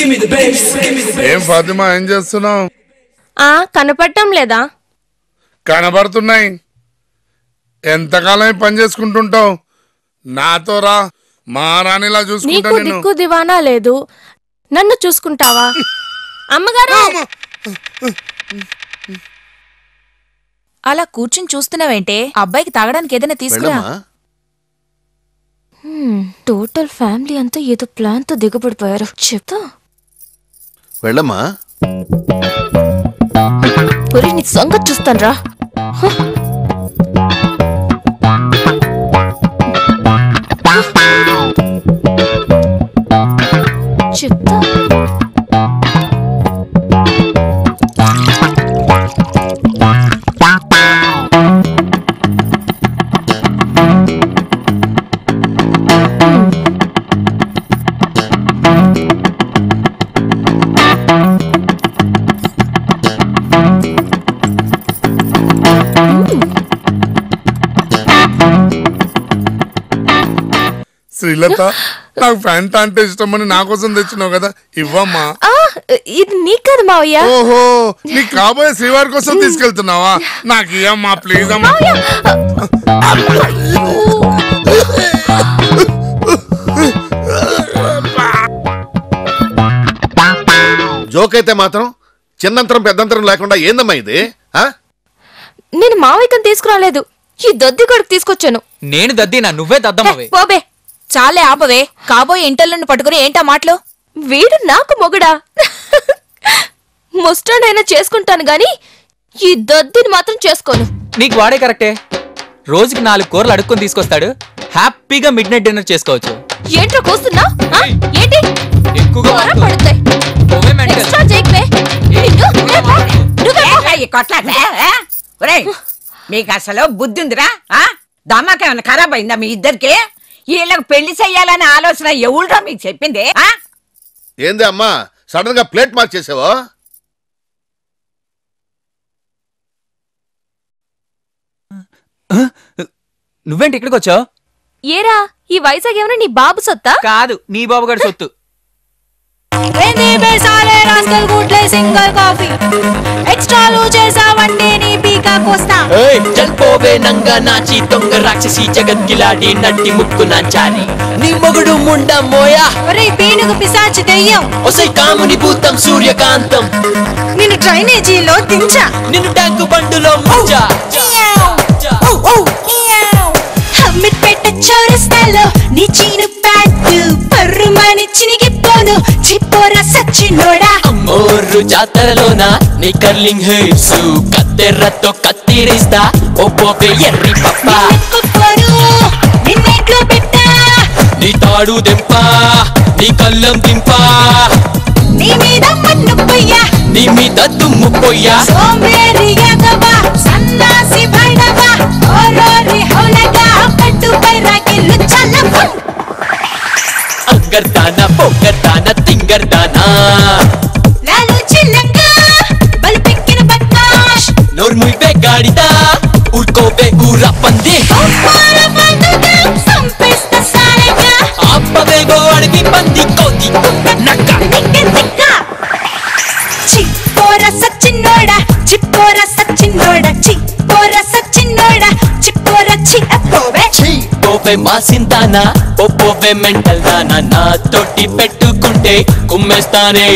ఏం ఫాతిమా ఏం చేస్తున్నావు? కనపడటం లేదా? కనబడుతున్నాయి. ఎంతకాలం పని చేసుకుంటుంటావు? నాతో రా, మహారాణిలా చూసుకుంటా. నీకు దిక్కు దివానా లేదు, నన్ను చూసుకుంటావా? అమ్మగారు అలా కూర్చుని చూస్తున్నావేంటే? అబ్బాయికి తాగడానికి ఏదైనా తీసుకురా. టోటల్ ఫ్యామిలీ అంతా ఏదో ప్లాన్ తో దిగబడిపోయారు. చెప్తా వెళ్ళమ్మా. నీ సంగతి చూస్తాను రా. చెప్తా శ్రీలత, నాకు ఫ్యాంటా అంటే ఇష్టమని నా కోసం తెచ్చినావు కదా, ఇవ్వమ్మా. ఇది నీకు కదా మావయ్య. ఓహో, నీ కాబోయే శ్రీవారి కోసం తీసుకెళ్తున్నావా? నాకు ఇవ్వమ్మా ప్లీజ్ అమ్మా. జోక్ అయితే మాత్రం చిన్నంతరం పెద్దంతరం లేకుండా ఏందమ్మా ఇది? నేను మావయ్యకని తీసుకురాలేదు, ఈ దద్ది కొడుకు తీసుకొచ్చాను. నేను దద్దినా? నువ్వే దద్దమ్మవే. పోబే, చాలే ఆపవే. కాబోయే ఇంటర్లను పట్టుకుని ఏంటా మాటలు? వీడు నాకు మొగుడా? ముస్టాడైనా చేసుకుంటాను గాని ఈ దద్దిని మాత్రం చేసుకోను. నీకు వాడే కరెక్టే. రోజుకి 4 కూరలు అడుక్కొని తీసుకొస్తాడు, హ్యాపీగా మిడ్ నైట్ డిన్నర్ చేసుకోవచ్చు. ఏంట్రా కోస్తున్నా? ఏంటి ఎక్కువగా పడుతాయి? మీకు అసలు బుద్ధి ఉందిరా? దమ్మాకేమన్నా ఖరాబ్ అయిందా మీ ఇద్దరికి? వీళ్ళకి పెళ్లి చెయ్యాలనే ఆలోచన ఎవరురా మీకు చెప్పింది? ఏంది అమ్మా సడన్ గా ప్లేట్ మార్చేసావో? నువ్వేంటి ఇక్కడికి వచ్చావు? ఏరా, ఈ వైజాగ్ ఏమన్నా నీ బాబు సొత్తా? కాదు, నీ బాబు గారి సొత్తు. నాచి దొంగ రాక్షసి జగత్కిలాడి నట్టి ముక్కు నాంచారి నీ మొగుడు ముండా మోయా పీనుగు పిశాచి దెయ్యం ఒసై కాముని భూతం సూర్యకాంతం నిన్ను డ్రైనేజీలో దించా నిన్ను ట్యాంకు బండులో ముంచా హమ్మిపేట చౌరస్తాలో నీ చీను ప్యాంటు పర్రుమని చినిగిపోను చిపోరా సచ్చినోడా. అమ్మోరు జాతరలోన నీ కర్లింగ్ హెయిర్స్ కత్తెర్రతో కత్తిరిస్తా ఓ పోపే ఎర్రి పప్ప నిన్నెట్లో పెట్టా నీ తాడు దెంపా నీ కళ్ళం దింపా నీ మీద మన్ను పొయ్యా నీ మీద దుమ్ము పొయ్యా సోమేరి యాదవా సన్నాసి భైరవా ఓరోరి హౌలగా పట్టుపై రాకిల్లు చల్లవు అంగర్దానా పొంగర్దానా తింగర్దానా లాలు చిల్లంగా బలిపెక్కిన బద్మాష్ నోర్ముయివే గాడిదా ఉడ్కోవే ఊరా పంది సంపేస్త సారెగా అప్పవేగో అడవి పంది కోతి నక్క చిప్పోర సచ్చిన్నోడా చిప్పోర సచ్చిన్నోడా చిప్పోర సచ్చిన్నోడా చిప్పోర చిపోవే పోవే మాసిందానా పోవే మెంటల్ దానా నా తోటి పెట్టుకుంటే కుమ్మేస్తానే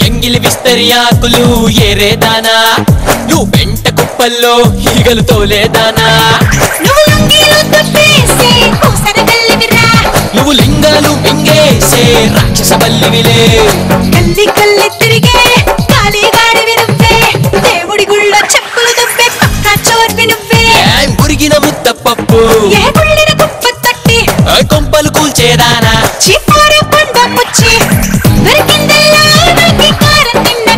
ఎంగిలి విస్తరియాకులు ఏరేదానా నువ్వు వెంట కుప్పల్లో ఈగలు తోలేదానా నువ్వు లింగాలు మింగేసే రాక్షస బల్లివిలే కల్లి కల్లి తిరిగే కాలిగాడివి నువ్వే దేవుడి గుళ్ళో చెప్పులు దువ్వే పక్కా చోర్వి నువ్వే మురిగిన ముద్ద పప్పు ఏ గుళ్ళిన కుప్ప తట్టి కొంపలు కూల్చేదానా చిపార పండ పుచ్చి దొరికిందల్లా కారం తిన్న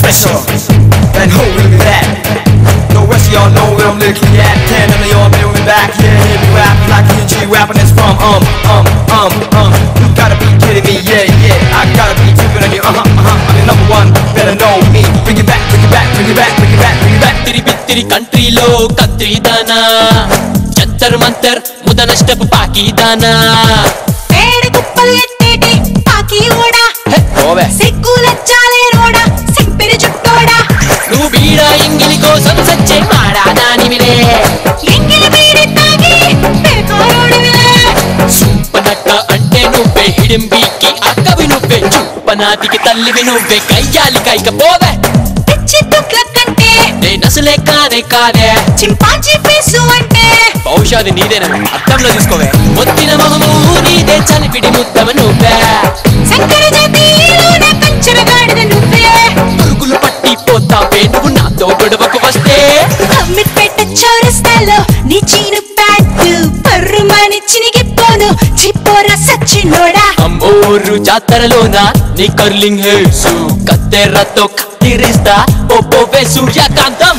special. And who will be that? The rest of y'all know where I'm looking at. 10 of y'all bring me back. Yeah, hear me rap like UG rapping this from You gotta be kidding me, yeah. I gotta be tripping on you, I'm the number one, better know me. Bring it back, bring it back, bring it back, bring it back, bring it back. తిరి బిత్తిరి కంట్రీలో కత్రిదానా Jantar Mantar ముదన step పాకిదానా పేడి కుప్పలు ఎత్తేటి పాకి ఓడా సిగ్గుల చాలే రోడా సింపిరి చుట్టోడా నువ్వు బీడా ఇంగిలి కోసం సచ్చే మాడా దానివిలే ఎంగిలి బీడి తాగి పేకారోడివిలే చూపనట్ట అంటే నువ్వే హిడింబీకి అక్కవి నువ్వే చూపనాతికి తల్లివి నువ్వే కయ్యాలి కైకపోవే పిచ్చి తుక్ల కంటే నేనసలే కాదే చింపాంజీ ఫేసు అంటే బహుశాది నీదేనని అర్థంలో తీసుకోవే మొత్తిన మొహము నీదే చలిపిడి ముద్దమ నువ్వే శంకర జాతిలోన కంచెర గాడిద నువ్వే పురుగులు పట్టి పోతావే నువ్వు నాతో గొడవకు వస్తే అమ్మిపేట చౌరస్తాలో నీ చీను ప్యాంటు పర్రుమని చినిగిపోను చిప్పోరా సచ్చినోడా అమ్మోరు జాతరలోన నీ కర్లింగ్ హెయిర్స్ కత్తెరతో కత్తిరిస్తా ఓ పోవే సూర్యకాంతం